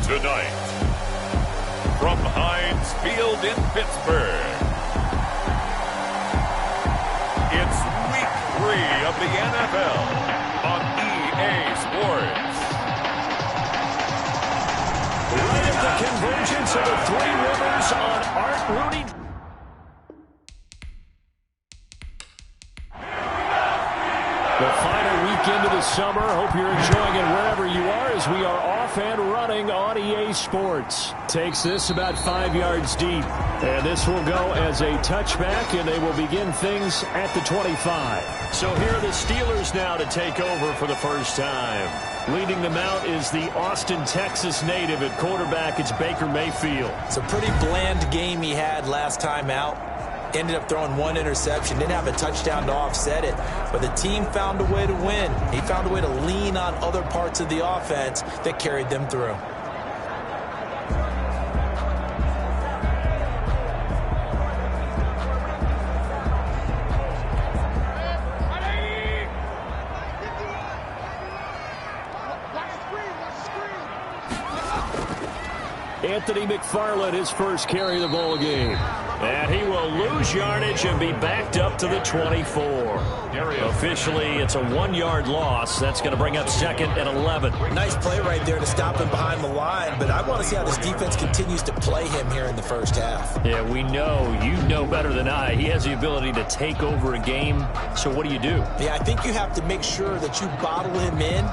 Tonight, from Heinz Field in Pittsburgh, it's Week 3 of the NFL on EA Sports. Right at the convergence of the three rivers on Art Rooney. The final weekend of the summer. Hope you're enjoying it wherever you are as we are off and running on EA Sports. Takes this about 5 yards deep. And this will go as a touchback, and they will begin things at the 25. So here are the Steelers now to take over for the first time. Leading them out is the Austin, Texas native. At quarterback, it's Baker Mayfield. It's a pretty bland game he had last time out. Ended up throwing one interception. Didn't have a touchdown to offset it. But the team found a way to win. He found a way to lean on other parts of the offense that carried them through. Anthony McFarland, his first carry of the ball game. And he will lose yardage and be backed up to the 24. Officially, it's a 1-yard loss. That's going to bring up 2nd and 11. Nice play right there to stop him behind the line, but I want to see how this defense continues to play him here in the first half. Yeah, we know. You know better than I. He has the ability to take over a game. So what do you do? Yeah, I think you have to make sure that you bottle him in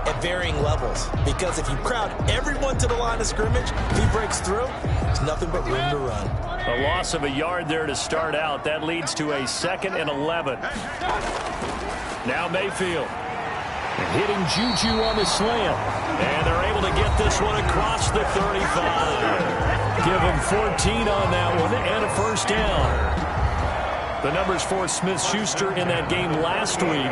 at varying levels, because if you crowd everyone to the line of scrimmage, if he breaks through, there's nothing but room to run. A loss of a yard there to start out. That leads to a 2nd and 11. Now Mayfield hitting Juju on the slant, and they're able to get this one across the 35. Give him 14 on that one and a first down. The numbers for Smith-Schuster in that game last week.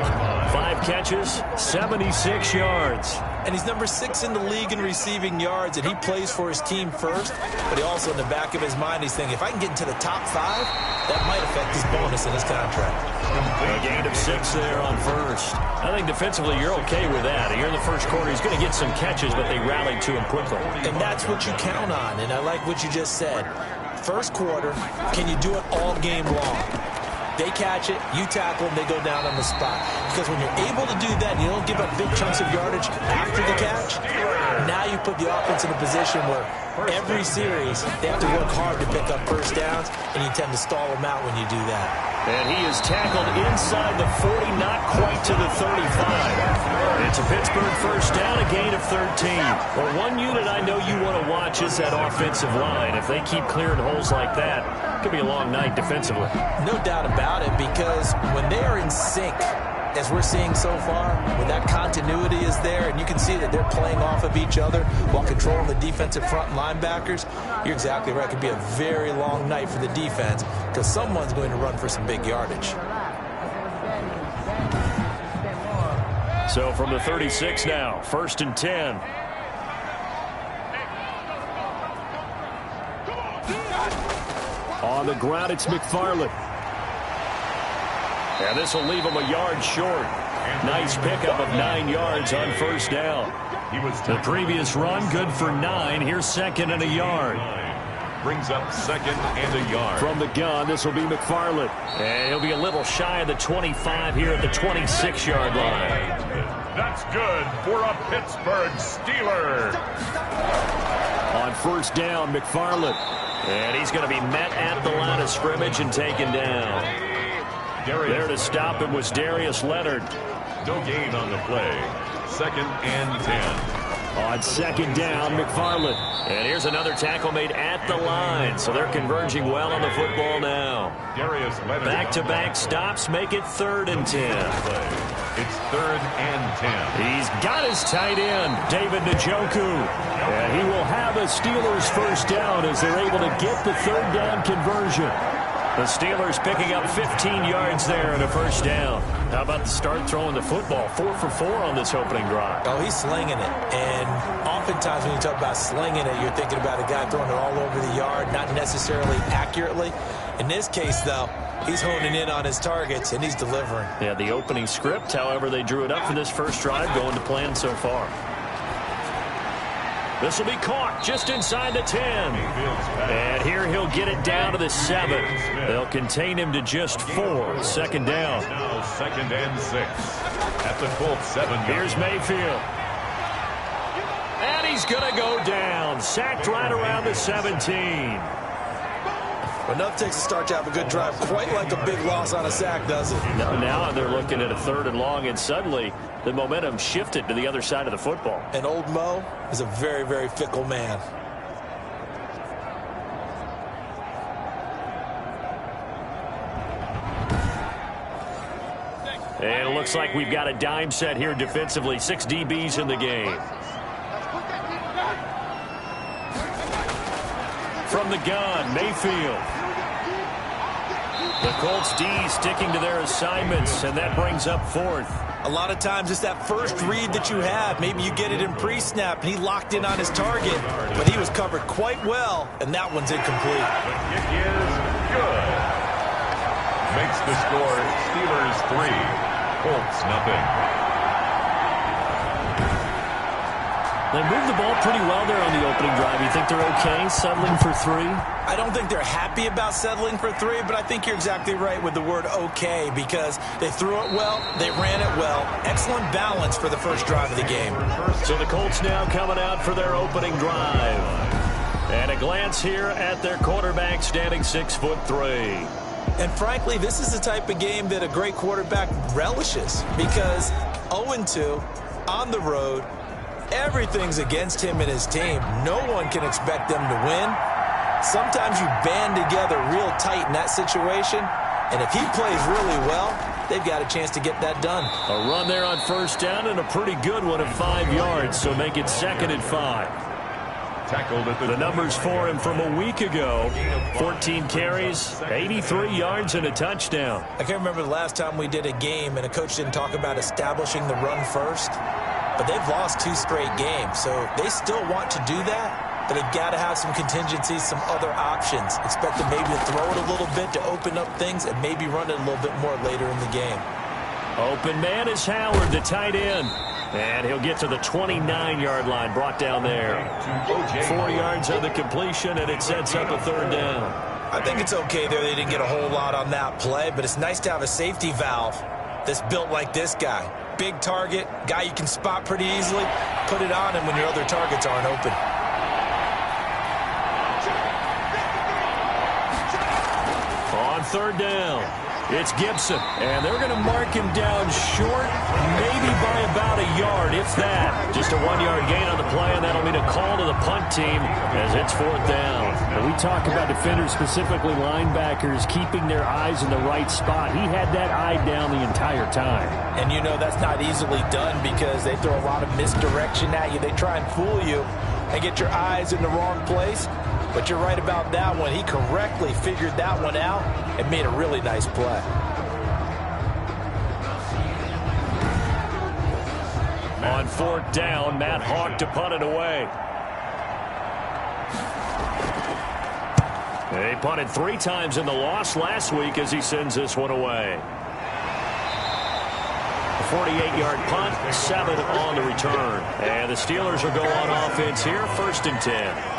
5 catches, 76 yards. And he's number 6 in the league in receiving yards, and he plays for his team first. But he also, in the back of his mind, he's thinking, if I can get into the top 5, that might affect his bonus in his contract. A gain of 6 there on first. I think defensively you're okay with that. Here in the first quarter, he's going to get some catches, but they rallied to him quickly. And that's what you count on, and I like what you just said. First quarter, can you do it all game long? They catch it, you tackle them, they go down on the spot. Because when you're able to do that, and you don't give up big chunks of yardage after the catch, now you put the offense in a position where every series they have to work hard to pick up first downs, and you tend to stall them out when you do that. And he is tackled inside the 40, not quite to the 35. It's a Pittsburgh first down, a gain of 13. Well, one unit I know you want to watch is that offensive line. If they keep clearing holes like that, it could be a long night defensively. No doubt about it, because when they are in sync, as we're seeing so far, when that continuity is there, and you can see that they're playing off of each other while controlling the defensive front linebackers, you're exactly right. It could be a very long night for the defense because someone's going to run for some big yardage. So from the 36 now, 1st and 10. On the ground, it's McFarland. And this will leave him a yard short. Nice pickup of 9 yards on first down. The previous run, good for 9. Here's 2nd and a yard. Brings up 2nd and a yard. From the gun, this will be McFarland. And he'll be a little shy of the 25 here at the 26-yard line. That's good for a Pittsburgh Steeler. On first down, McFarland. And he's going to be met at the line of scrimmage and taken down. There to stop him was Darius Leonard. No gain on the play. 2nd and 10. On 2nd down, McFarland. And here's another tackle made at the line. So they're converging well on the football now. Back-to-back stops make it 3rd and 10. It's 3rd and 10. He's got his tight end, David Njoku. And he will have a Steelers first down as they're able to get the 3rd down conversion. The Steelers picking up 15 yards there and a first down. How about the start throwing the football? 4 for 4 on this opening drive. Oh, he's slinging it. And oftentimes when you talk about slinging it, you're thinking about a guy throwing it all over the yard, not necessarily accurately. In this case, though, he's honing in on his targets, and he's delivering. Yeah, the opening script, however, they drew it up for this first drive, going to plan so far. This will be caught just inside the 10. And here he'll get it down to the 7. They'll contain him to just 4. Second down. Now 2nd and 6. At the Colts 7. Here's Mayfield. And he's going to go down. Sacked right around the 17. Enough takes to start to have a good drive. Quite like a big loss on a sack, does it? Now they're looking at a 3rd and long, and suddenly the momentum shifted to the other side of the football. And old Mo is a very, very fickle man. And it looks like we've got a dime set here defensively. 6 DBs in the game. From the gun, Mayfield. The Colts D sticking to their assignments, and that brings up 4th. A lot of times it's that first read that you have. Maybe you get it in pre-snap, and he locked in on his target, but he was covered quite well, and that one's incomplete. The kick is good. Makes the score Steelers 3, Colts nothing. They moved the ball pretty well there on the opening drive. You think they're okay settling for 3? I don't think they're happy about settling for 3, but I think you're exactly right with the word okay, because they threw it well, they ran it well. Excellent balance for the first drive of the game. So the Colts now coming out for their opening drive. And a glance here at their quarterback standing 6'3". And frankly, this is the type of game that a great quarterback relishes, because 0-2 on the road, everything's against him and his team. No one can expect them to win. Sometimes you band together real tight in that situation, and if he plays really well, they've got a chance to get that done. A run there on 1st down, and a pretty good one of 5 yards, so make it 2nd and 5. Tackled at the numbers for him from a week ago. 14 carries, 83 yards, and a touchdown. I can't remember the last time we did a game and a coach didn't talk about establishing the run first. But they've lost 2 straight games, so they still want to do that, but they've got to have some contingencies, some other options. Expect them maybe to throw it a little bit to open up things and maybe run it a little bit more later in the game. Open man is Howard, the tight end. And he'll get to the 29-yard line, brought down there. 4 yards on the completion, and it sets up a 3rd down. I think it's okay there. They didn't get a whole lot on that play, but it's nice to have a safety valve that's built like this guy. Big target, guy you can spot pretty easily. Put it on him when your other targets aren't open. On 3rd down, it's Gibson. And they're going to mark him down short, maybe by about a yard, if that. Just a 1-yard gain on the play, and that'll mean a call to the punt team as it's 4th down. And we talk about defenders, specifically linebackers, keeping their eyes in the right spot. He had that eye down the entire time. And you know that's not easily done because they throw a lot of misdirection at you. They try and fool you and get your eyes in the wrong place. But you're right about that one. He correctly figured that one out and made a really nice play. On 4th down, Matt Hawk to punt it away. They punted 3 times in the loss last week as he sends this one away. A 48-yard punt, 7 on the return. And the Steelers will go on offense here, 1st and 10.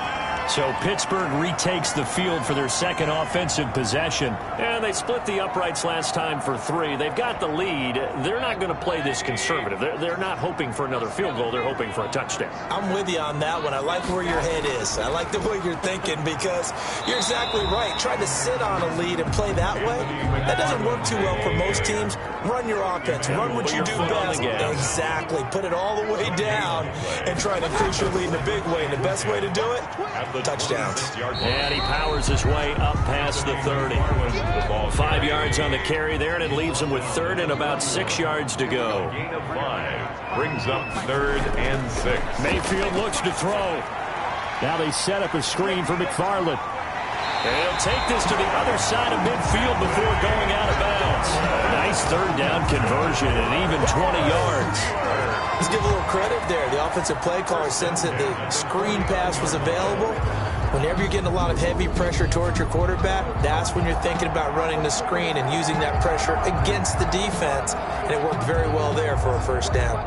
So Pittsburgh retakes the field for their 2nd offensive possession. And they split the uprights last time for 3. They've got the lead. They're not going to play this conservative. They're not hoping for another field goal. They're hoping for a touchdown. I'm with you on that one. I like where your head is. I like the way you're thinking because you're exactly right. Trying to sit on a lead and play that way, that doesn't work too well for most teams. Run your offense. Run what you do best. Exactly. Put it all the way down and try to increase your lead in a big way. And the best way to do it, touchdowns. And he powers his way up past the 30. 5 yards on the carry there, and it leaves him with 3rd and about 6 yards to go. Gain of 5 brings up 3rd and 6. Mayfield looks to throw. Now they set up a screen for McFarland. And he'll take this to the other side of midfield before going out of bounds. Nice 3rd down conversion and even 20 yards. Let's give a little credit there. The offensive play caller sensed that the screen pass was available. Whenever you're getting a lot of heavy pressure towards your quarterback, that's when you're thinking about running the screen and using that pressure against the defense. And it worked very well there for a 1st down.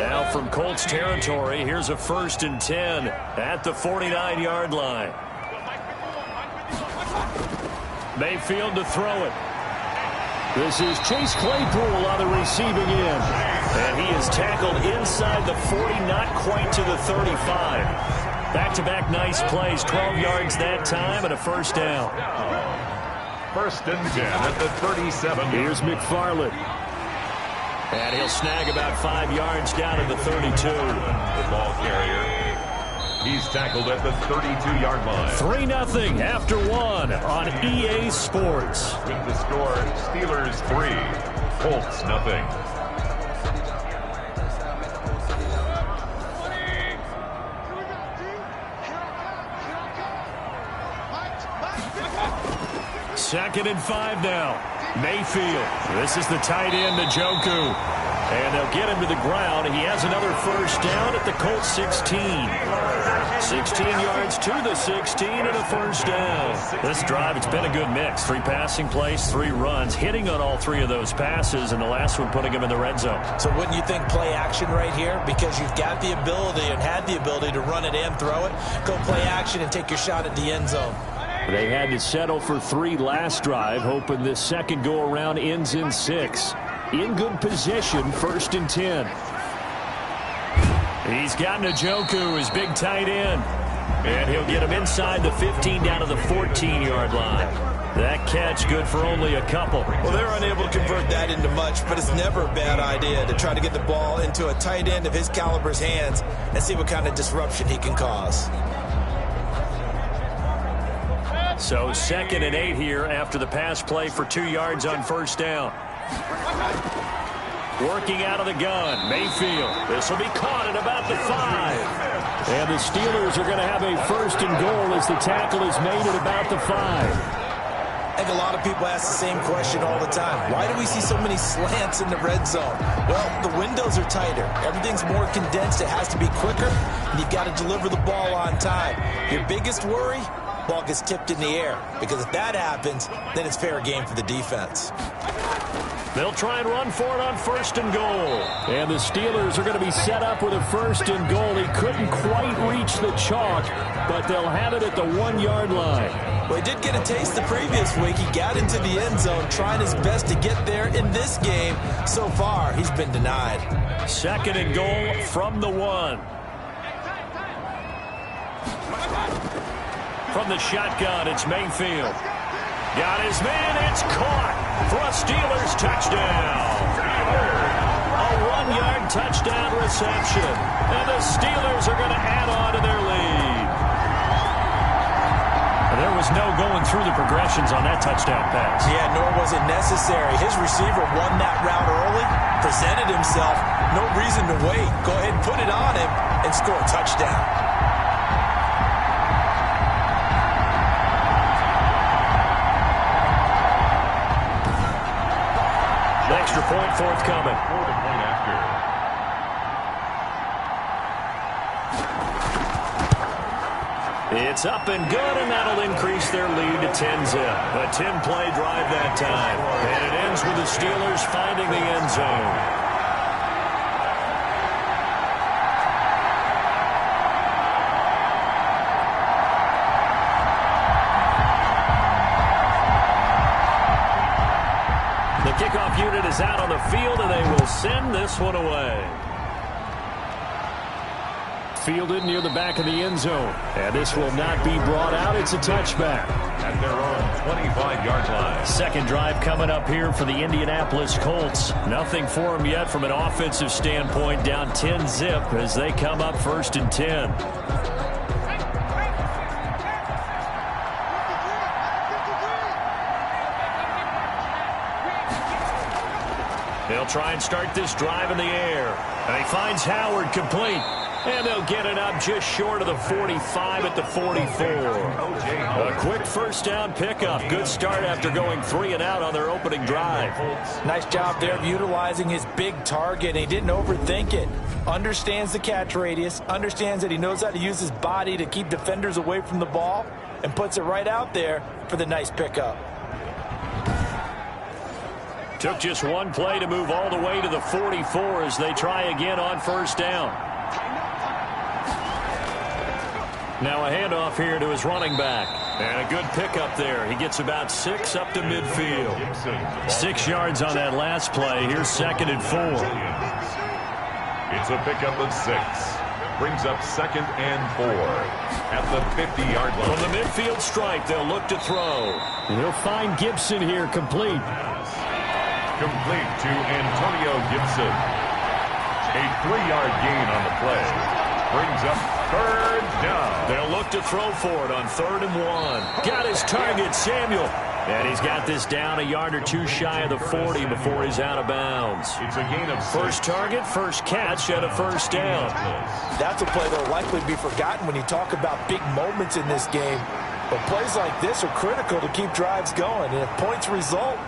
Now from Colts territory, here's a 1st and 10 at the 49-yard line. Mayfield to throw it. This is Chase Claypool on the receiving end. And he is tackled inside the 40, not quite to the 35. Back-to-back nice plays, 12 yards that time and a 1st down. 1st and 10 at the 37. Here's McFarland. And he'll snag about 5 yards down at the 32. The ball carrier. He's tackled at the 32-yard line. 3-0 after 1 on EA Sports. With the score, Steelers 3, Colts 0. Second and 5 now. Mayfield. This is the tight end, Njoku. And they'll get him to the ground. He has another 1st down at the Colts 16. 16 yards to the 16 and a 1st down. This drive, it's been a good mix. 3 passing plays, 3 runs, hitting on all 3 of those passes, and the last one putting him in the red zone. So wouldn't you think play action right here? Because you've got the ability and had the ability to run it and throw it. Go play action and take your shot at the end zone. They had to settle for 3 last drive, hoping this second go-around ends in 6. In good position, 1st and 10. He's got Njoku, his big tight end. And he'll get him inside the 15 down to the 14-yard line. That catch good for only a couple. Well, they're unable to convert that into much, but it's never a bad idea to try to get the ball into a tight end of his caliber's hands and see what kind of disruption he can cause. So 2nd and 8 here after the pass play for 2 yards on 1st down. Working out of the gun, Mayfield. This will be caught at about the 5. And the Steelers are going to have a 1st and goal as the tackle is made at about the 5. I think a lot of people ask the same question all the time. Why do we see so many slants in the red zone? Well, the windows are tighter. Everything's more condensed. It has to be quicker, and you've got to deliver the ball on time. Your biggest worry? Ball gets tipped in the air, because if that happens, then it's fair game for the defense. They'll try and run for it on 1st and goal. And the Steelers are going to be set up with a 1st and goal. He couldn't quite reach the chalk, but they'll have it at the 1-yard line. Well, he did get a taste the previous week. He got into the end zone, trying his best to get there in this game. So far, he's been denied. 2nd and goal from the 1. From the shotgun, it's Mayfield. Got his man, it's caught for a Steelers touchdown. A 1-yard touchdown reception. And the Steelers are going to add on to their lead. There was no going through the progressions on that touchdown pass. Yeah, nor was it necessary. His receiver won that route early, presented himself. No reason to wait. Go ahead and put it on him and score a touchdown. Extra point forthcoming. It's up and good, and that'll increase their lead to 10-zip. A 10-play drive that time. And it ends with the Steelers finding the end zone. The kickoff unit is out on the field, and they will send this one away. Fielded near the back of the end zone. And this will not be brought out. It's a touchback. At their own 25-yard line. Second drive coming up here for the Indianapolis Colts. Nothing for them yet from an offensive standpoint. Down 10-zip as they come up 1st and 10. They'll try and start this drive in the air. And he finds Howard complete. And they'll get it up just short of the 45 at the 44. A quick 1st down pickup. Good start after going 3 and out on their opening drive. Nice job there of utilizing his big target. He didn't overthink it. Understands the catch radius. Understands that he knows how to use his body to keep defenders away from the ball. And puts it right out there for the nice pickup. Took just one play to move all the way to the 44 as they try again on first down. Now a handoff here to his running back. And a good pickup there. He gets about 6 up to midfield. 6 yards on that last play. Here's 2nd and 4. It's a pickup of 6. Brings up 2nd and 4 at the 50-yard line. From the midfield stripe, they'll look to throw. They'll find Gibson here, complete. Complete to Antonio Gibson. A 3-yard gain on the play. Brings up 3rd down. They'll look to throw for it on 3rd and 1. Got his target, Samuel. And he's got this down a yard or 2 shy of the 40 before he's out of bounds. It's a gain of 6. First target, first catch, and a first down. That's a play that will likely be forgotten when you talk about big moments in this game. But plays like this are critical to keep drives going. And if points result,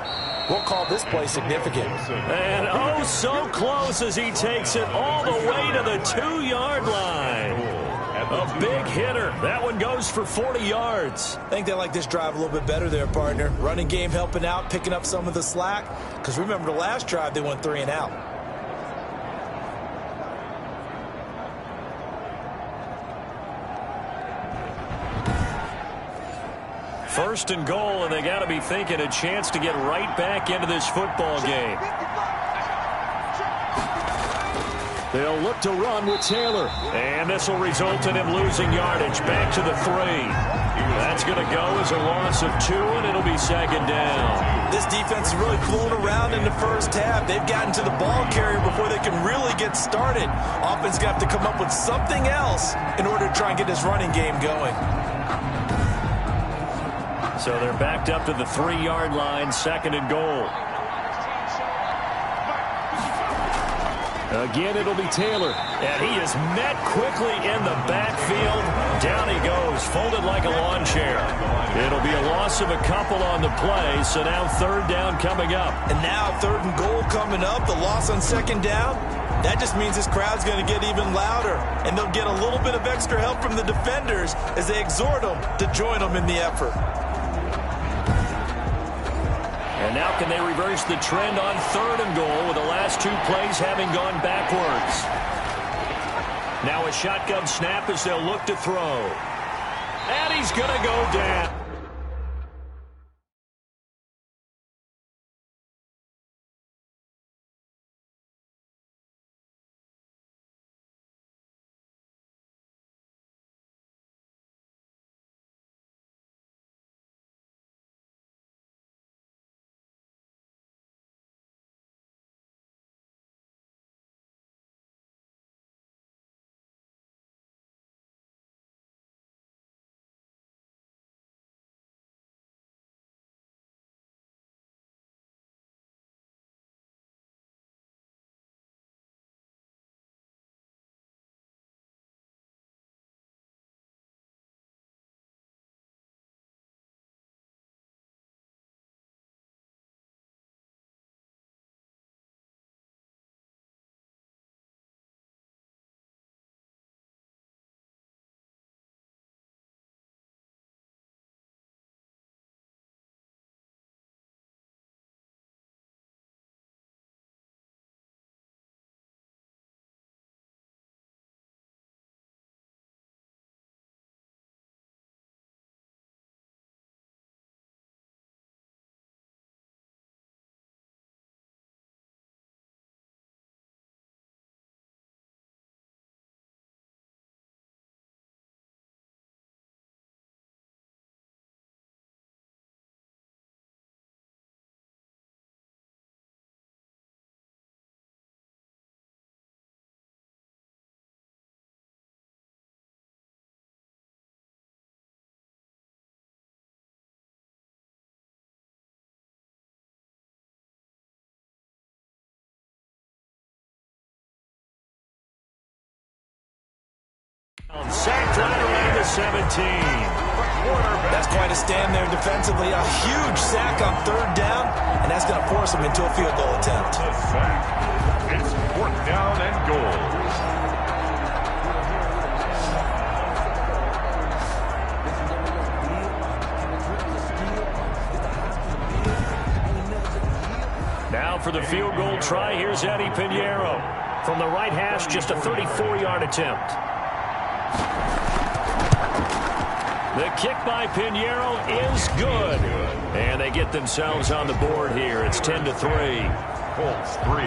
we'll call this play significant. And oh, so close as he takes it all the way to the 2-yard line. A big hitter. That one goes for 40 yards. I think they like this drive a little bit better there, partner. Running game helping out, picking up some of the slack. Because remember the last drive, they went 3 and out. First and goal, and they got to be thinking a chance to get right back into this football game. They'll look to run with Taylor. And this will result in him losing yardage. Back to the 3. That's going to go as a loss of 2, and it'll be 2nd down. This defense is really fooling around in the first half. They've gotten to the ball carrier before they can really get started. Offense going to have to come up with something else in order to try and get this running game going. So they're backed up to the 3-yard line, 2nd and goal. Again, it'll be Taylor. And he is met quickly in the backfield. Down he goes, folded like a lawn chair. It'll be a loss of a couple on the play, so now 3rd down coming up. And now 3rd and goal coming up, the loss on 2nd down. That just means this crowd's going to get even louder, and they'll get a little bit of extra help from the defenders as they exhort them to join them in the effort. And now can they reverse the trend on 3rd and goal with the last 2 plays having gone backwards? Now a shotgun snap as they'll look to throw. And he's going to go down. Sacked right around the 17. That's quite a stand there defensively. A huge sack on 3rd down, and that's going to force them into a field goal attempt. A sack. It's 4th down and goal. Now for the field goal try, here's Eddie Pinheiro. From the right hash, just a 34-yard attempt. The kick by Pinheiro is good. And they get themselves on the board here. It's 10-3. Colts 3.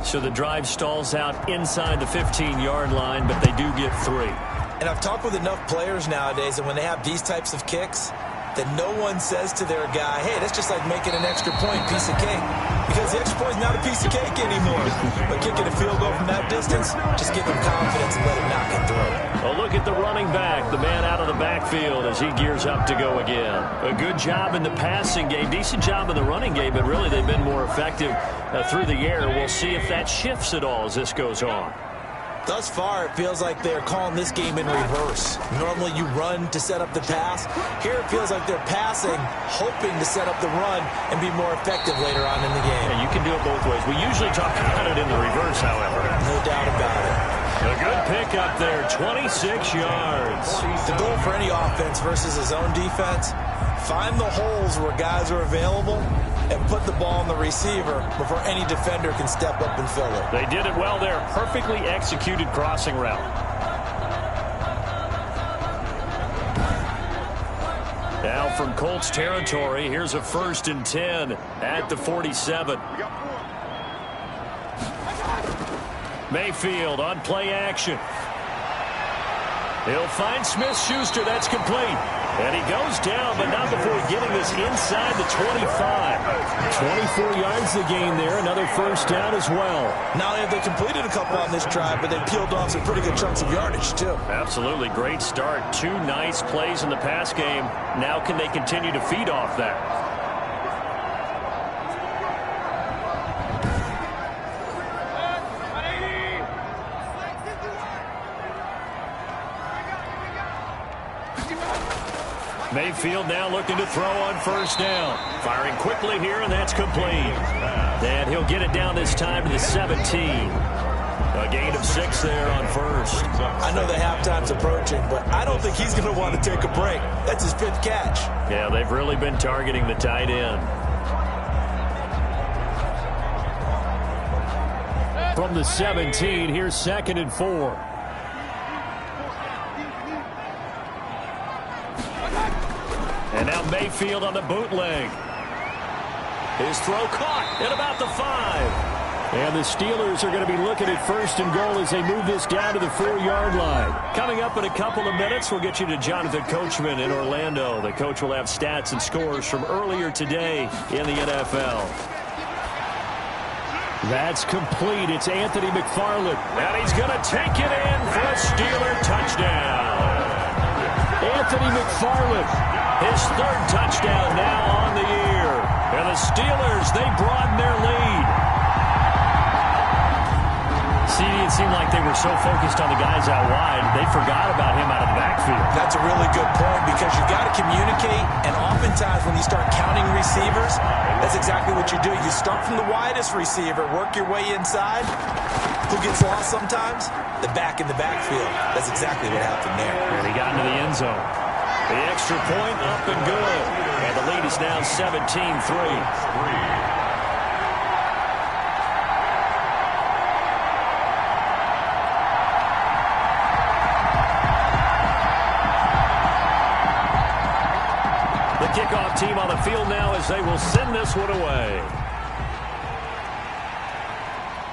So the drive stalls out inside the 15-yard line, but they do get 3. And I've talked with enough players nowadays, and when they have these types of kicks, that no one says to their guy, hey, that's just like making an extra point, piece of cake. Because the extra point is not a piece of cake anymore. But kicking a field goal from that distance, just give him confidence and let him knock it through. Well, look at the running back, the man out of the backfield as he gears up to go again. A good job in the passing game, decent job in the running game, but really they've been more effective through the air. We'll see if that shifts at all as this goes on. Thus far, it feels like they're calling this game in reverse. Normally you run to set up the pass. Here it feels like they're passing, hoping to set up the run and be more effective later on in the game. Yeah, you can do it both ways. We usually talk about it in the reverse, however. No doubt about it. A good pick up there, 26 yards. The goal for any offense versus his own defense, find the holes where guys are available and put the ball on the receiver before any defender can step up and fill it. They did it well there. Perfectly executed crossing route. Now from Colts territory, here's a 1st and 10 at the 47. Mayfield on play action. He'll find Smith-Schuster. That's complete. And he goes down, but not before getting this inside the 25. 24 yards the gain there. Another 1st down as well. Not only have they completed a couple on this drive, but they peeled off some pretty good chunks of yardage, too. Absolutely. Great start. 2 nice plays in the pass game. Now can they continue to feed off that? Mayfield now looking to throw on 1st down. Firing quickly here, and that's complete. And he'll get it down this time to the 17. A gain of 6 there on 1st. I know the halftime's approaching, but I don't think he's going to want to take a break. That's his 5th catch. Yeah, they've really been targeting the tight end. From the 17, here's 2nd and 4. And now Mayfield on the bootleg. His throw caught at about the 5. And the Steelers are going to be looking at 1st and goal as they move this down to the 4-yard line. Coming up in a couple of minutes, we'll get you to Jonathan Coachman in Orlando. The coach will have stats and scores from earlier today in the NFL. That's complete. It's Anthony McFarland. And he's going to take it in for a Steeler touchdown. Anthony McFarland. His 3rd touchdown now on the year. And the Steelers, they broaden their lead. See, it seemed like they were so focused on the guys out wide, they forgot about him out of the backfield. That's a really good point because you got to communicate, and oftentimes when you start counting receivers, that's exactly what you do. You start from the widest receiver, work your way inside. Who gets lost sometimes? The back in the backfield. That's exactly what happened there. And he got into the end zone. The extra point up and good. And the lead is now 17-3. Kickoff team on the field now as they will send this one away.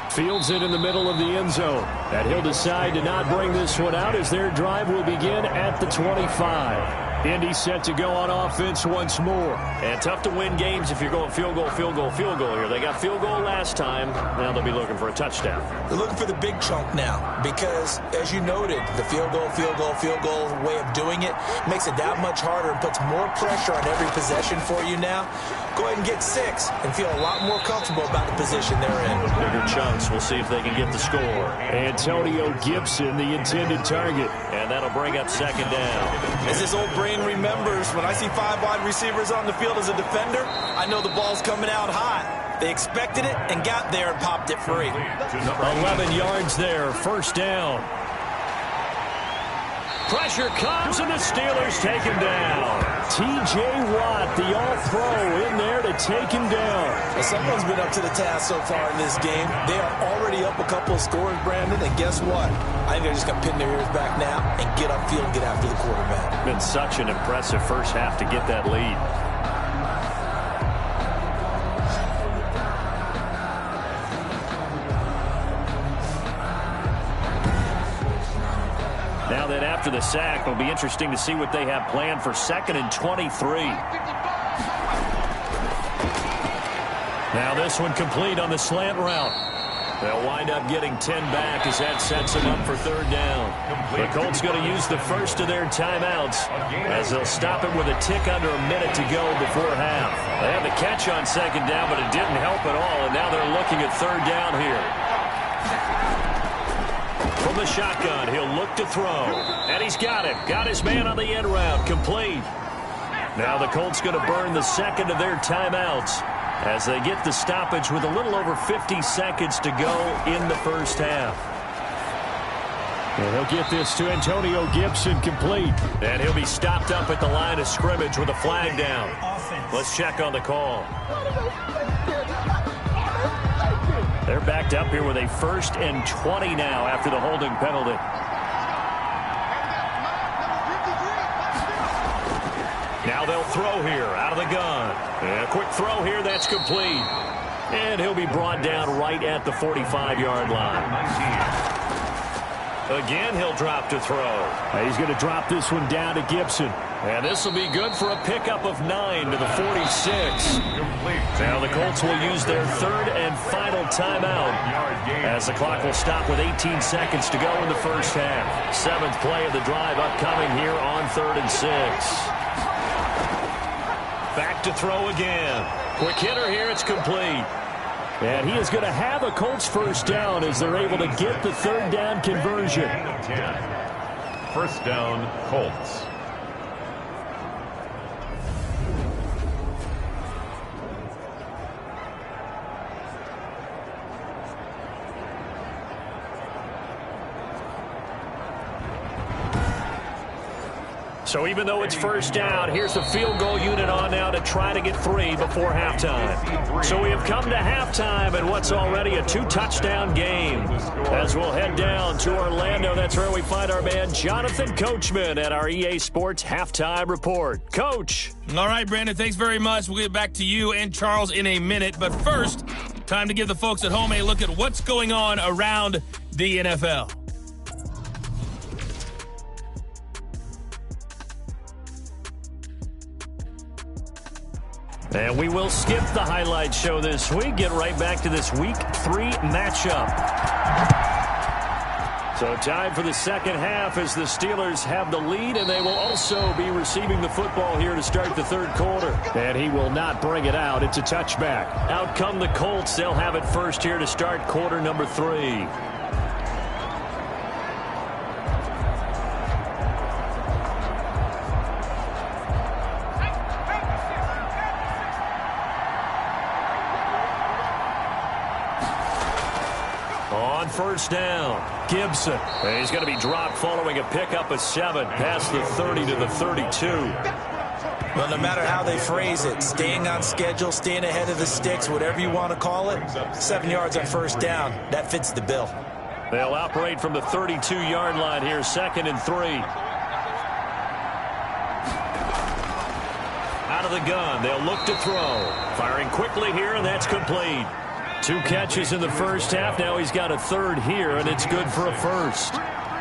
Fields it in the middle of the end zone. And he'll decide to not bring this one out as their drive will begin at the 25. Indy set to go on offense once more. And tough to win games if you're going field goal, field goal, field goal here. They got field goal last time. Now they'll be looking for a touchdown. They're looking for the big chunk now because, as you noted, the field goal way of doing it makes it that much harder and puts more pressure on every possession for you now. Go ahead and get 6 and feel a lot more comfortable about the position they're in. Bigger chunks. We'll see if they can get the score. Antonio Gibson, the intended target. And that'll bring up 2nd down. As this old brain remembers, when I see 5 wide receivers on the field as a defender, I know the ball's coming out hot. They expected it and got there and popped it free. 11 yards there, 1st down. Pressure comes and the Steelers take him down. T.J. Watt, the all-pro, in there to take him down. Well, someone's been up to the task so far in this game. They are already up a couple of scores, Brandon, and guess what? I think they're just going to pin their ears back now and get upfield and get after the quarterback. Been such an impressive first half to get that lead. Now then, after the sack, it'll be interesting to see what they have planned for 2nd and 23. Now this one complete on the slant route. They'll wind up getting 10 back as that sets them up for 3rd down. The Colts going to use the first of their timeouts as they'll stop it with a tick under a minute to go before half. They had the catch on 2nd down, but it didn't help at all, and now they're looking at 3rd down here. From the shotgun, he'll look to throw. And he's got it. Got his man on the end route. Complete. Now the Colts going to burn the 2nd of their timeouts as they get the stoppage with a little over 50 seconds to go in the first half. And he'll get this to Antonio Gibson, complete. And he'll be stopped up at the line of scrimmage with a flag down. Let's check on the call. They're backed up here with a 1st and 20 now after the holding penalty. Now they'll throw here out of the gun. And a quick throw here, that's complete. And he'll be brought down right at the 45-yard line. Again, he'll drop to throw. He's going to drop this one down to Gibson. And this will be good for a pickup of 9 to the 46. Now the Colts will use their 3rd and final timeout as the clock will stop with 18 seconds to go in the first half. 7th play of the drive upcoming here on 3rd and 6. Back to throw again. Quick hitter here, it's complete. And he is going to have a Colts first down as they're able to get the 3rd down conversion. 1st down, Colts. So even though it's first down, here's the field goal unit on now to try to get 3 before halftime. So we have come to halftime in what's already a 2-touchdown game. As we'll head down to Orlando, that's where we find our man Jonathan Coachman at our EA Sports Halftime Report. Coach. All right, Brandon, thanks very much. We'll get back to you and Charles in a minute. But first, time to give the folks at home a look at what's going on around the NFL. And we will skip the highlight show this week. Get right back to this Week 3 matchup. So time for the second half as the Steelers have the lead, and they will also be receiving the football here to start the 3rd quarter. And he will not bring it out. It's a touchback. Out come the Colts. They'll have it first here to start quarter number 3. First down, Gibson. And he's going to be dropped following a pickup of 7 past the 30 to the 32. Well, no matter how they phrase it, staying on schedule, staying ahead of the sticks, whatever you want to call it, 7 yards on first down, that fits the bill. They'll operate from the 32-yard line here, 2nd and 3. Out of the gun, they'll look to throw. Firing quickly here, and that's complete. 2 catches in the first half. Now he's got a 3rd here, and it's good for a 1st.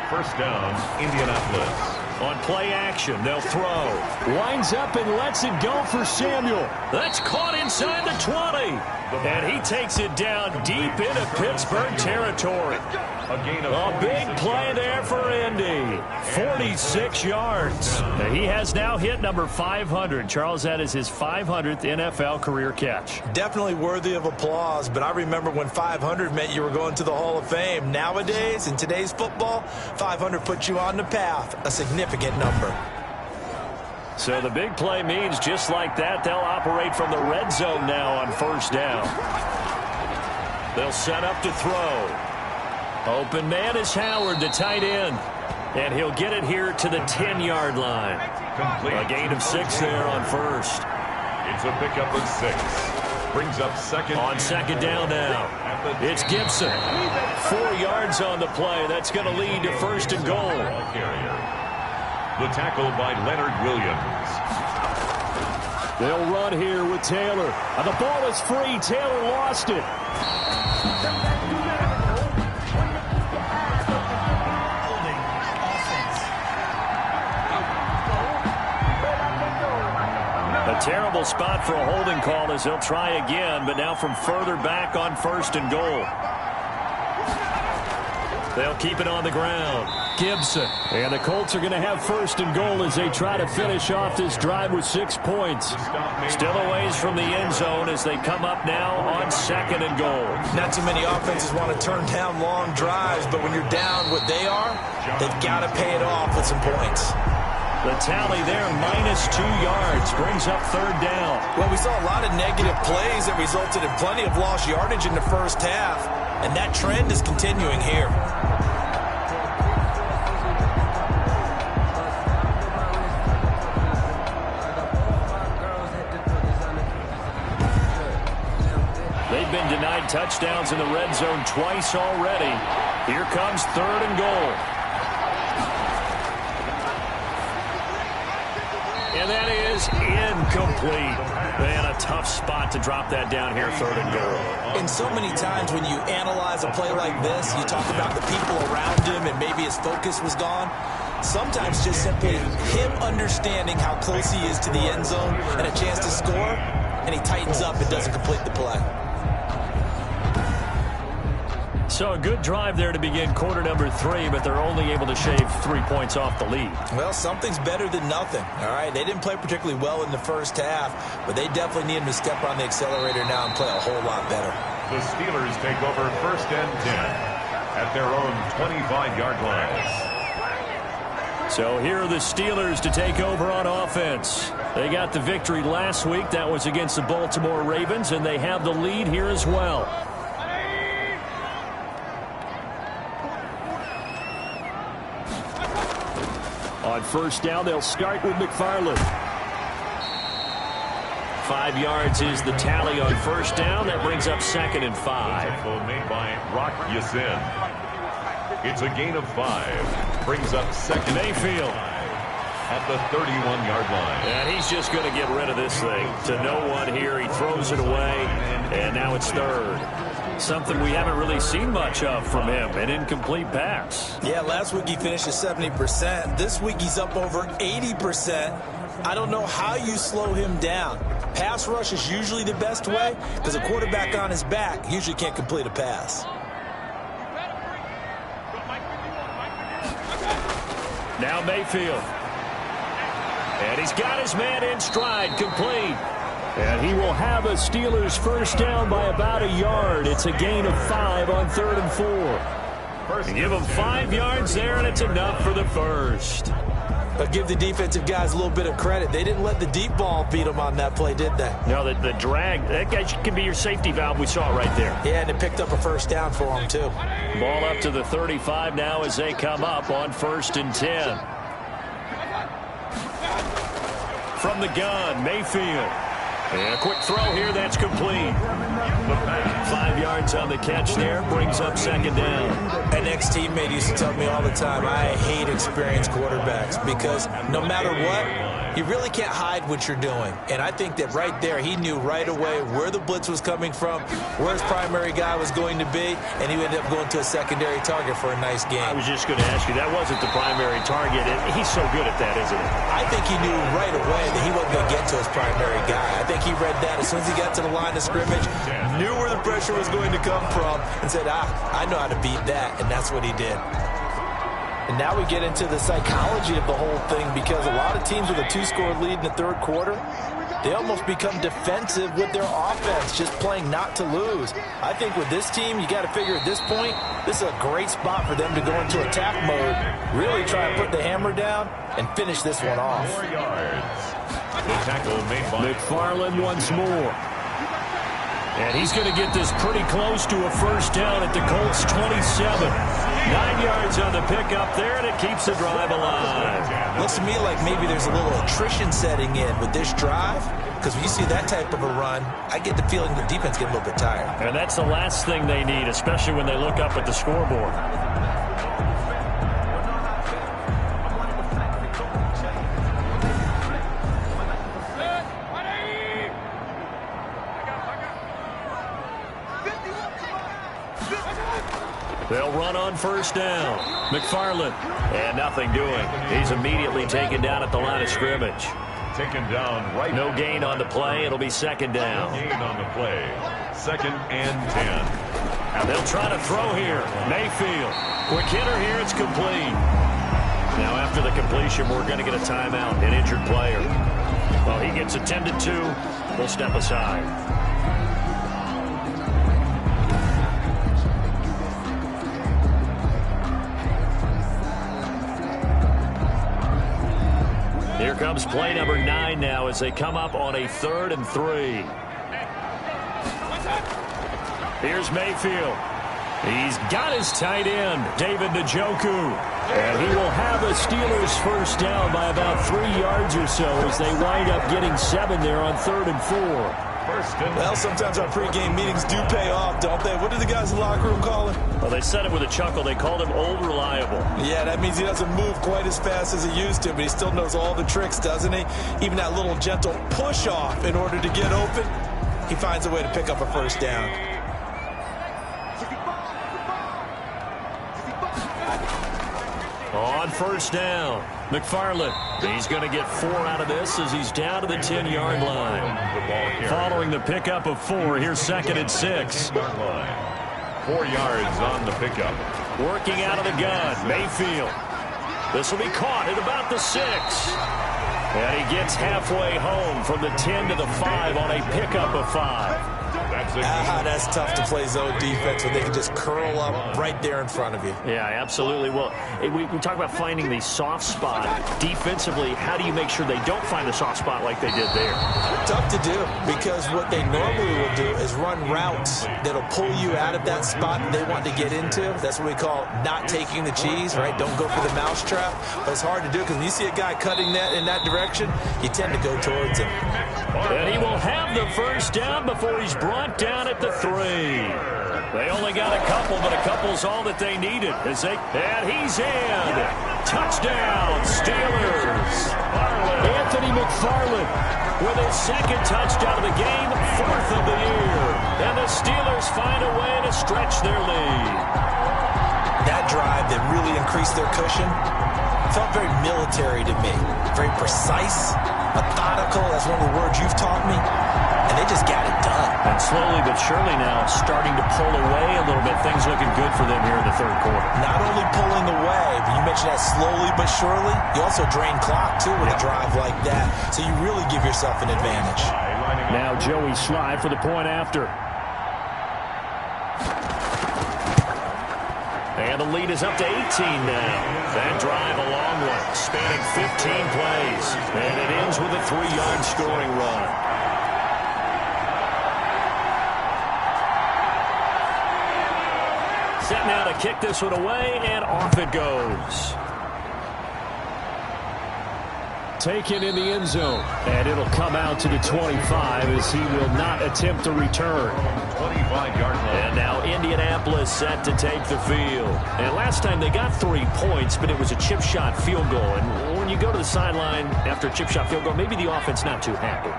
First down, Indianapolis. On play action, they'll throw. Winds up and lets it go for Samuel. That's caught inside the 20. And he takes it down deep into Pittsburgh territory. A big play there for Indy. 46 yards. He has now hit number 500. Charles, that is his 500th NFL career catch. Definitely worthy of applause, but I remember when 500 meant you were going to the Hall of Fame. Nowadays, in today's football, 500 puts you on the path, a significant number. So the big play means just like that, they'll operate from the red zone now on first down. They'll set up to throw. Open man is Howard, the tight end. And he'll get it here to the 10-yard line. Complete. A gain of 6 there on first. It's a pickup of 6. Brings up second. On second down now. It's Gibson. 4 yards on the play. That's going to lead to first and goal. The tackle by Leonard Williams. They'll run here with Taylor. And the ball is free. Taylor lost it. A terrible spot for a holding call as they'll try again, but now from further back on first and goal. They'll keep it on the ground. Gibson. And the Colts are going to have first and goal as they try to finish off this drive with 6 points. Still a ways from the end zone as they come up now on second and goal. Not too many offenses want to turn down long drives, but when you're down what they are, they've got to pay it off with some points. The tally there, -2 yards, brings up third down. Well, we saw a lot of negative plays that resulted in plenty of lost yardage in the first half, and that trend is continuing here. They've been denied touchdowns in the red zone twice already. Here comes third and goal. And that is incomplete. Man, a tough spot to drop that down here, third and goal. And so many times when you analyze a play like this, you talk about the people around him and maybe his focus was gone. Sometimes just simply him understanding how close he is to the end zone and a chance to score, and he tightens up and doesn't complete the play. So a good drive there to begin quarter number 3, but they're only able to shave 3 points off the lead. Well, something's better than nothing, all right? They didn't play particularly well in the first half, but they definitely need him to step on the accelerator now and play a whole lot better. The Steelers take over first and 10 at their own 25-yard line. So here are the Steelers to take over on offense. They got the victory last week. That was against the Baltimore Ravens, and they have the lead here as well. On first down, they'll start with McFarland. 5 yards is the tally on first down. That brings up second and 5. Tackle made by Rock Yassin. It's a gain of 5. Brings up second. Mayfield at the 31-yard line. And he's just going to get rid of this thing. To no one here. He throws it away, and now it's third. Something we haven't really seen much of from him, an incomplete pass. Yeah, last week he finished at 70%. This week he's up over 80%. I don't know how you slow him down. Pass rush is usually the best way because a quarterback on his back usually can't complete a pass. Now Mayfield. And he's got his man in stride, complete. And he will have a Steelers first down by about a yard. It's a gain of 5 on 3rd and 4. Give him 5 yards there, and it's enough for the first. But give the defensive guys a little bit of credit. They didn't let the deep ball beat them on that play, did they? No, the drag, that guy can be your safety valve. We saw it right there. Yeah, and it picked up a first down for them, too. Ball up to the 35 now as they come up on 1st and 10. From the gun, Mayfield. And a quick throw here, that's complete. 5 yards on the catch there, brings up second down. An ex-teammate used to tell me all the time, I hate experienced quarterbacks because no matter what, you really can't hide what you're doing. And I think that right there, he knew right away where the blitz was coming from, where his primary guy was going to be, and he ended up going to a secondary target for a nice game. I was just going to ask you, that wasn't the primary target, and he's so good at that, isn't he? I think he knew right away that he wasn't going to get to his primary guy. I think he read that as soon as he got to the line of scrimmage, knew where the pressure was going to come from, and said, I know how to beat that, and that's what he did. And now we get into the psychology of the whole thing because a lot of teams with a 2-score lead in the third quarter, they almost become defensive with their offense, just playing not to lose. I think with this team, you got to figure at this point, this is a great spot for them to go into attack mode, really try and put the hammer down and finish this one off. 4 yards. The tackle made by McFarland once more. And he's going to get this pretty close to a first down at the Colts 27. 9 yards on the pickup there, and it keeps the drive alive. Looks to me like maybe there's a little attrition setting in with this drive, because when you see that type of a run, I get the feeling the defense get a little bit tired. And that's the last thing they need, especially when they look up at the scoreboard. They'll run on first down. McFarland. And nothing doing. He's immediately taken down at the line of scrimmage. Taken down right. No gain on the play. It'll be second down. Gain on the play. 2nd and 10. And they'll try to throw here. Mayfield. Quick hitter here. It's complete. Now after the completion, we're going to get a timeout. An injured player. Well, he gets attended to. We'll step aside. Here comes play number 9 now as they come up on a 3rd and 3. Here's Mayfield. He's got his tight end, David Njoku. And he will have a Steelers first down by about 3 yards or so as they wind up getting 7 there on 3rd and 4. Well, sometimes our pregame meetings do pay off, don't they? What did the guys in the locker room call him? Well, they said it with a chuckle. They called him Old Reliable. Yeah, that means he doesn't move quite as fast as he used to, but he still knows all the tricks, doesn't he? Even that little gentle push-off in order to get open, he finds a way to pick up a first down. On first down, McFarland. He's going to get 4 out of this as he's down to the 10-yard line. Following the pickup of 4, here's 2nd and 6. 4 yards on the pickup. Working out of the gun, Mayfield. This will be caught at about the 6. And he gets halfway home from the 10 to the 5 on a pickup of 5. That's tough to play zone defense when they can just curl up right there in front of you. Yeah, absolutely. Well, we talk about finding the soft spot. Defensively, how do you make sure they don't find the soft spot like they did there? Tough to do, because what they normally will do is run routes that'll pull you out of that spot they want to get into. That's what we call not taking the cheese, right? Don't go for the mousetrap. But it's hard to do because when you see a guy cutting that in that direction, you tend to go towards him. And he will have the first down before he's brought down at the 3. They only got a couple, but a couple's all that they needed. And he's in. Touchdown, Steelers. Anthony McFarland with his 2nd touchdown of the game, 4th of the year. And the Steelers find a way to stretch their lead. That drive that really increased their cushion felt very military to me. Very precise, methodical. That's one of the words you've taught me. And they just got it done. And slowly but surely now starting to pull away a little bit. Things looking good for them here in the 3rd quarter. Not only pulling away, but you mentioned that slowly but surely. You also drain clock, too, with a drive like that. So you really give yourself an advantage. Now Joey Slye for the point after. And the lead is up to 18 now. That drive a long one, spanning 15 plays. And it ends with a 3-yard scoring run. Set now to kick this one away, and off it goes. Taken in the end zone, and it'll come out to the 25 as he will not attempt to return. 25-yard line. And now Indianapolis set to take the field. And last time they got 3 points, but it was a chip shot field goal. And when you go to the sideline after a chip shot field goal, maybe the offense not too happy.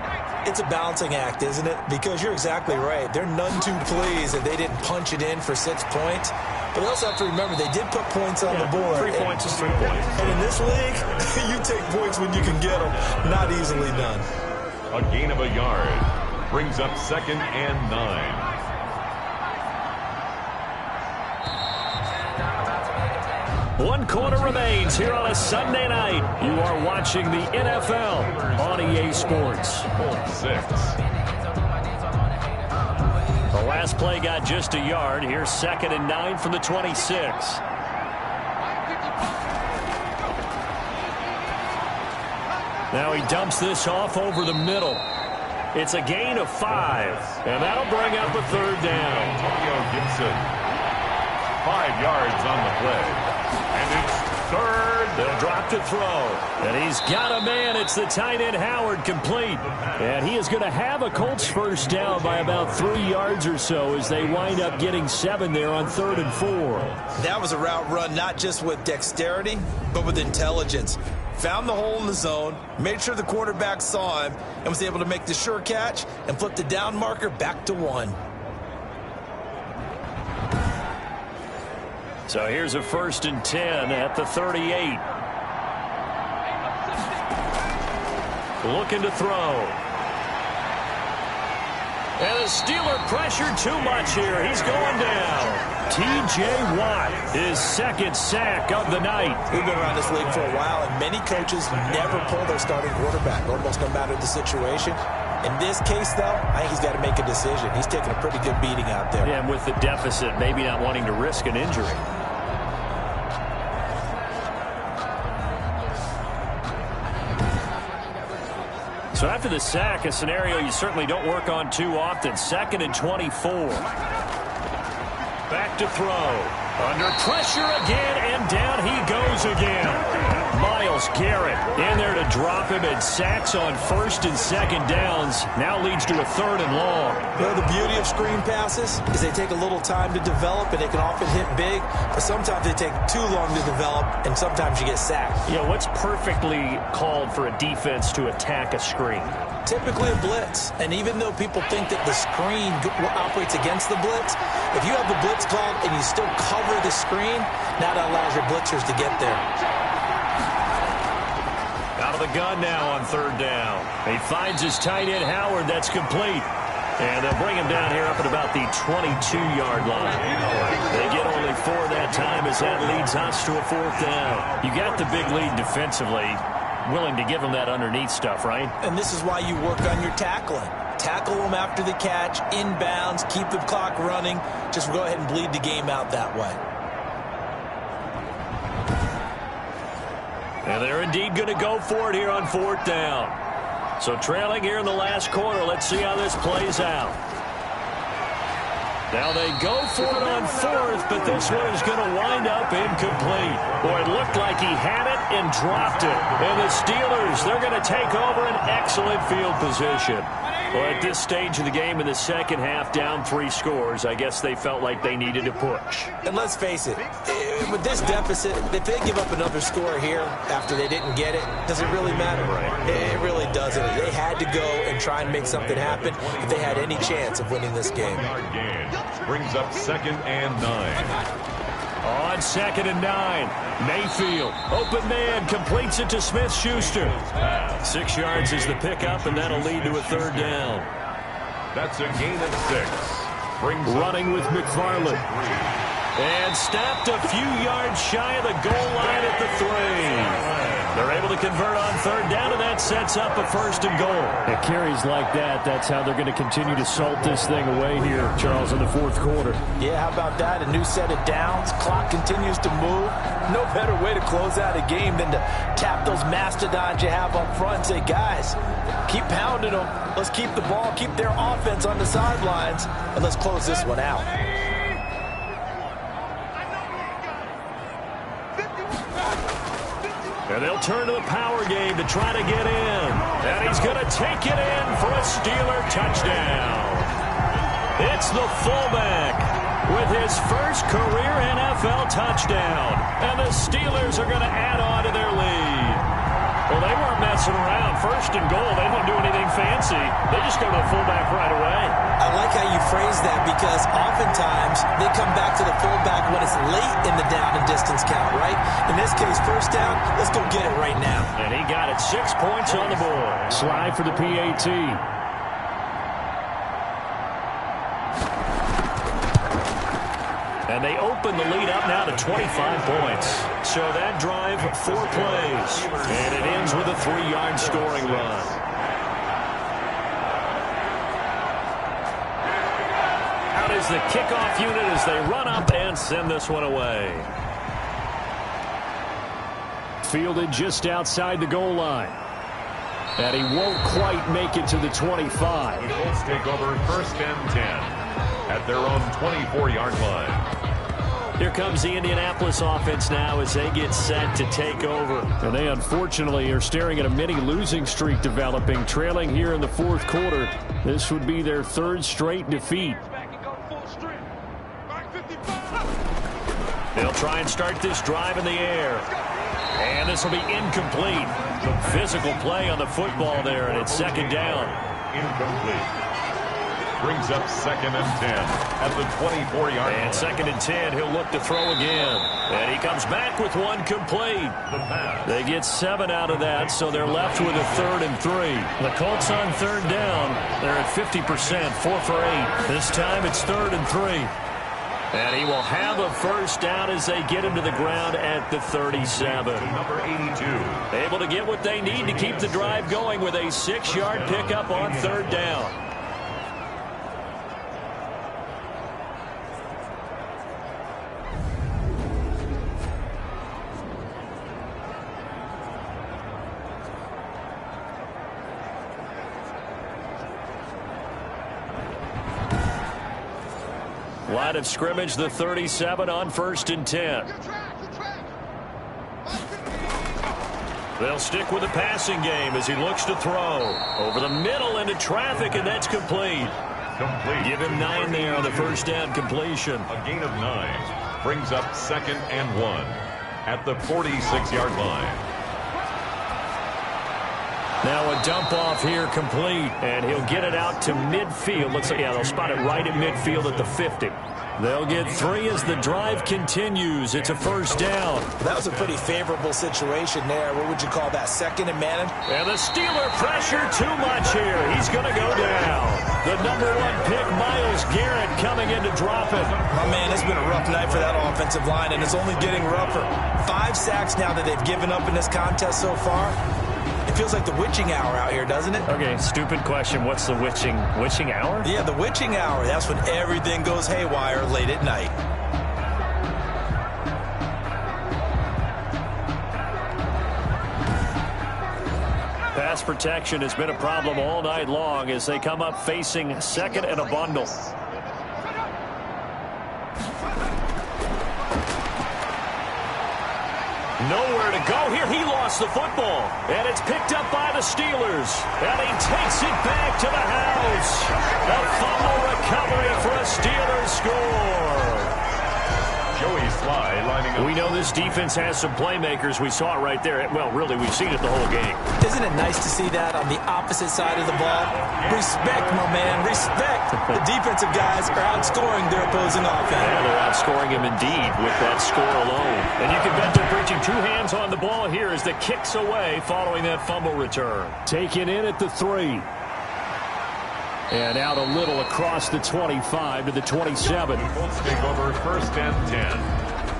It's a balancing act, isn't it? Because you're exactly right. They're none too pleased that they didn't punch it in for 6 points. But they also have to remember they did put points on the board. 3 points is 3 points. And in this league, you take points when you can get them. Not easily done. A gain of a yard brings up 2nd and 9. One quarter remains here on a Sunday night. You are watching the NFL on EA Sports. 6. The last play got just a yard. Here's 2nd and 9 from the 26. Now he dumps this off over the middle. It's a gain of 5, and that'll bring up a third down. Antonio Gibson, 5 yards on the play. And it's third. They'll drop to throw. And he's got a man. It's the tight end Howard, complete. And he is going to have a Colts first down by about 3 yards or so as they wind up getting 7 there on 3rd and 4. That was a route run not just with dexterity, but with intelligence. Found the hole in the zone, made sure the quarterback saw him, and was able to make the sure catch and flip the down marker back to 1. So here's a 1st and 10 at the 38. Looking to throw. And the Steeler pressured too much here. He's going down. T.J. Watt, his 2nd sack of the night. We've been around this league for a while, and many coaches never pull their starting quarterback, almost no matter the situation. In this case, though, I think he's got to make a decision. He's taking a pretty good beating out there. Yeah, and with the deficit, maybe not wanting to risk an injury. So after the sack, a scenario you certainly don't work on too often. 2nd and 24. Back to throw. Under pressure again, and down he goes again. Myles Garrett in there to drop him, and sacks on 1st and 2nd downs. Now leads to a 3rd and long. You know, the beauty of screen passes is they take a little time to develop, and they can often hit big, but sometimes they take too long to develop, and sometimes you get sacked. Yeah, what's perfectly called for a defense to attack a screen? Typically a blitz, and even though people think that the screen operates against the blitz, if you have the blitz called and you still cover the screen, now that allows your blitzers to get there. Out of the gun now on 3rd down. He finds his tight end Howard. That's complete. And they'll bring him down here up at about the 22-yard line. They get only 4 that time as that leads us to a 4th down. You got the big lead defensively. Willing to give him that underneath stuff, right? And this is why you work on your tackling. Tackle them after the catch, inbounds, keep the clock running. Just go ahead and bleed the game out that way. And they're indeed going to go for it here on 4th down. So trailing here in the last quarter. Let's see how this plays out. Now they go for it on 4th, but this one is going to wind up incomplete. Boy, it looked like he had it and dropped it. And the Steelers, they're going to take over an excellent field position. Well, at this stage of the game in the second half, down 3 scores, I guess they felt like they needed to push. And let's face it, with this deficit, if they give up another score here after they didn't get it, does it really matter? Right. It really doesn't. They had to go and try and make something happen if they had any chance of winning this game. Brings up 2nd and 9. On 2nd and 9, Mayfield, open man, completes it to Smith-Schuster. 6 yards is the pickup, and that'll lead to a 3rd down. That's a gain of 6. Brings running with McFarland. And stopped a few yards shy of the goal line at the 3. They're able to convert on 3rd down, and that sets up a 1st and goal. It carries like that. That's how they're going to continue to salt this thing away here, Charles, in the 4th quarter. Yeah, how about that? A new set of downs. Clock continues to move. No better way to close out a game than to tap those mastodons you have up front and say, guys, keep pounding them. Let's keep the ball, keep their offense on the sidelines, and let's close this one out. And they'll turn to the power game to try to get in. And he's going to take it in for a Steeler touchdown. It's the fullback with his first career NFL touchdown. And the Steelers are going to add on to their lead. Well, they weren't messing around. 1st and goal, they didn't do anything fancy. They just go to the fullback right away. I like how you phrase that because oftentimes they come back to the fullback when it's late in the down and distance count, right? In this case, 1st down, let's go get it right now. And he got it. 6 points on the board. Slide for the PAT. And they open the lead up now to 25 points. So that drive, 4 plays. And it ends with a 3-yard scoring run. Out is the kickoff unit as they run up and send this one away. Fielded just outside the goal line. And he won't quite make it to the 25. The Colts take over 1st and 10 at their own 24-yard line. Here comes the Indianapolis offense now as they get set to take over. And they unfortunately are staring at a mini losing streak developing, trailing here in the 4th quarter. This would be their 3rd straight defeat. They'll try and start this drive in the air. And this will be incomplete. Physical play on the football there, and it's 2nd down. Incomplete. Brings up 2nd and 10 at the 24-yard line. And 2nd and 10, he'll look to throw again. And he comes back with one complete. They get 7 out of that, so they're left with a 3rd and 3. The Colts on 3rd down. They're at 50%, 4 for 8. This time it's 3rd and 3. And he will have a 1st down as they get him to the ground at the 37. Number 82. Able to get what they need to keep the drive going with a 6-yard pickup on 3rd down. Line of scrimmage, the 37 on 1st and 10. They'll stick with the passing game as he looks to throw. Over the middle into traffic, and that's complete. Give him 9 there on the 1st down completion. A gain of 9 brings up 2nd and 1 at the 46-yard line. Now a dump off here complete, and he'll get it out to midfield. Looks like, yeah, they'll spot it right in midfield at the 50. They'll get 3 as the drive continues. It's a 1st down. That was a pretty favorable situation there. What would you call that, 2nd and managed? And the Steeler pressure too much here. He's going to go down. The number 1 pick, Myles Garrett, coming in to drop it. Oh, man, it's been a rough night for that offensive line, and it's only getting rougher. 5 sacks now that they've given up in this contest so far. It feels like the witching hour out here, doesn't it? Okay, stupid question. What's the witching hour? Yeah, the witching hour. That's when everything goes haywire late at night. Pass protection has been a problem all night long as they come up facing 2nd and a bundle. Nowhere to go here. He lost the football. And it's picked up by the Steelers. And he takes it back to the house. A fumble recovery for a Steelers score. Joey Sly lining up. We know this defense has some playmakers. We saw it right there. Well, really, we've seen it the whole game. Isn't it nice to see that on the opposite side of the ball? Respect, my man, respect. The defensive guys are outscoring their opposing offense. Yeah, they're outscoring him indeed with that score alone. And you can bet they're preaching 2 hands on the ball here as the kick's away following that fumble return. Taken in at the 3. And out a little across the 25 to the 27. The Colts take over 1st and 10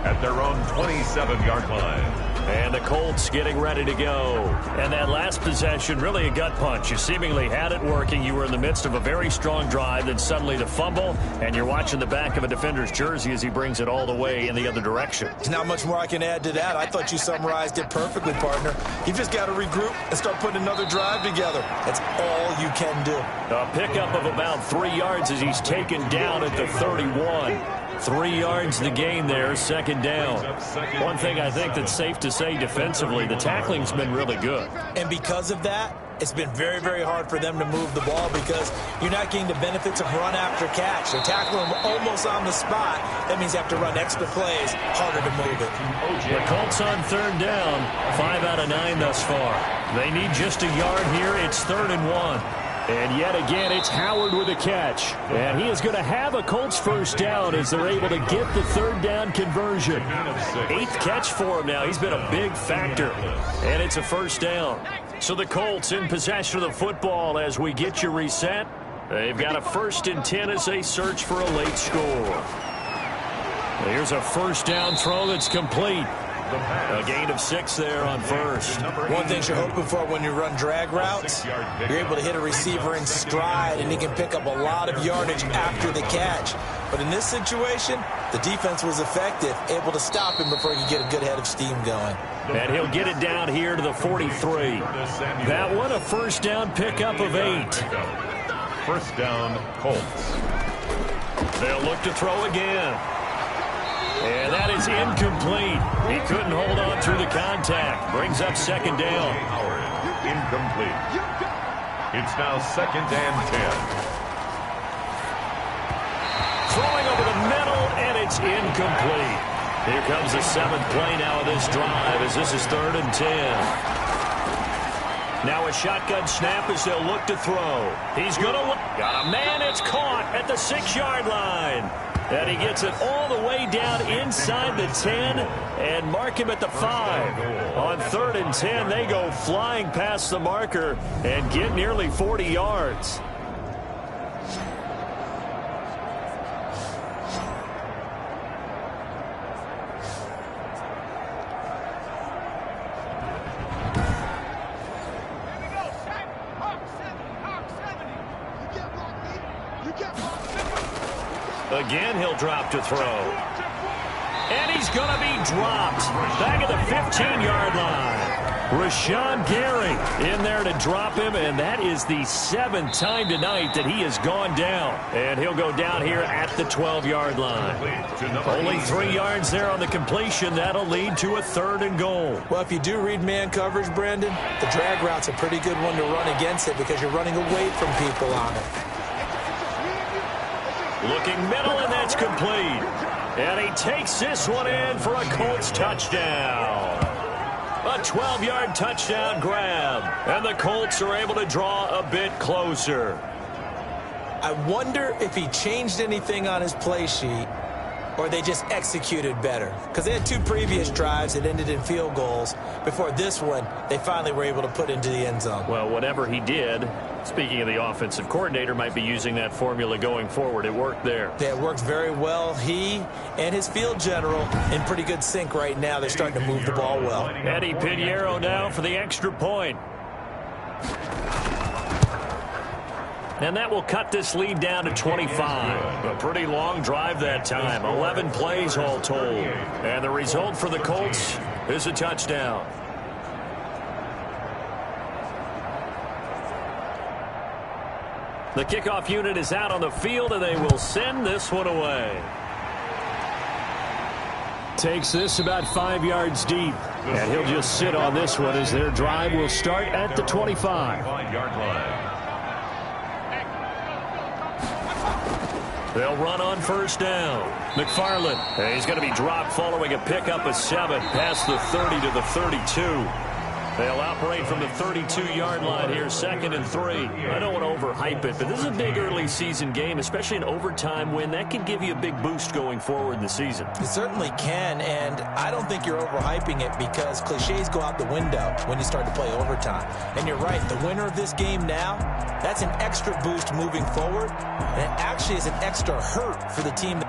at their own 27-yard line. And the Colts getting ready to go. And that last possession, really a gut punch. You seemingly had it working. You were in the midst of a very strong drive, then suddenly the fumble, and you're watching the back of a defender's jersey as he brings it all the way in the other direction. There's not much more I can add to that. I thought you summarized it perfectly, partner. You just got to regroup and start putting another drive together. That's all you can do. A pickup of about 3 yards as he's taken down at the 31. 3 yards the gain there, 2nd down. One thing I think that's safe to say defensively, the tackling's been really good. And because of that, it's been very, very hard for them to move the ball because you're not getting the benefits of run after catch. They're tackling them almost on the spot. That means you have to run extra plays, harder to move it. The Colts on 3rd down, 5 out of 9 thus far. They need just a yard here. It's 3rd and 1. And yet again, it's Howard with a catch. And he is going to have a Colts 1st down as they're able to get the 3rd down conversion. 8th catch for him now. He's been a big factor. And it's a 1st down. So the Colts in possession of the football as we get you reset. They've got a 1st and 10 as they search for a late score. Here's a 1st down throw that's complete. A gain of 6 there on 1st. One thing you're hoping for when you run drag routes, you're able to hit a receiver in stride, and he can pick up a lot of yardage after the catch. But in this situation, the defense was effective, able to stop him before he could get a good head of steam going. And he'll get it down here to the 43. That one a first down pickup of 8. First down, Colts. They'll look to throw again. And that is incomplete. He couldn't hold on through the contact. Brings up second down. Incomplete. It's now second and 10. Throwing over the middle, and it's incomplete. Here comes the 7th play now of this drive as this is 3rd and 10. Now a shotgun snap as they'll look to throw. He's going to look. Got a man. It's caught at the 6-yard line. And he gets it all the way down inside the 10 and mark him at the 5. On 3rd and 10, they go flying past the marker and get nearly 40 yards. Again, he'll drop to throw. And he's going to be dropped back at the 15-yard line. Rashawn Gary in there to drop him, and that is the 7th time tonight that he has gone down. And he'll go down here at the 12-yard line. Only 3 yards there on the completion. That'll lead to a 3rd and goal. Well, if you do read man coverage, Brendan, the drag route's a pretty good one to run against it because you're running away from people on it. Looking middle, and that's complete. And he takes this one in for a Colts touchdown. A 12-yard touchdown grab. And the Colts are able to draw a bit closer. I wonder if he changed anything on his play sheet or they just executed better. Because they had 2 previous drives that ended in field goals. Before this one, they finally were able to put into the end zone. Well, whatever he did, speaking of the offensive coordinator, might be using that formula going forward. It worked there. Yeah, it worked very well. He and his field general in pretty good sync right now. They're starting to move the ball well. Eddie Pinheiro now for the extra point. And that will cut this lead down to 25. A pretty long drive that time. 11 plays all told. And the result for the Colts is a touchdown. The kickoff unit is out on the field, and they will send this one away. Takes this about 5 yards deep. And he'll just sit on this one as their drive will start at the 25. 5-yard line. They'll run on first down. McFarland, he's going to be dropped following a pickup of 7 past the 30 to the 32. They'll operate from the 32-yard line here, 2nd and 3. I don't want to overhype it, but this is a big early season game, especially an overtime win. That can give you a big boost going forward in the season. It certainly can, and I don't think you're overhyping it because cliches go out the window when you start to play overtime. And you're right, the winner of this game now, that's an extra boost moving forward, and it actually is an extra hurt for the team.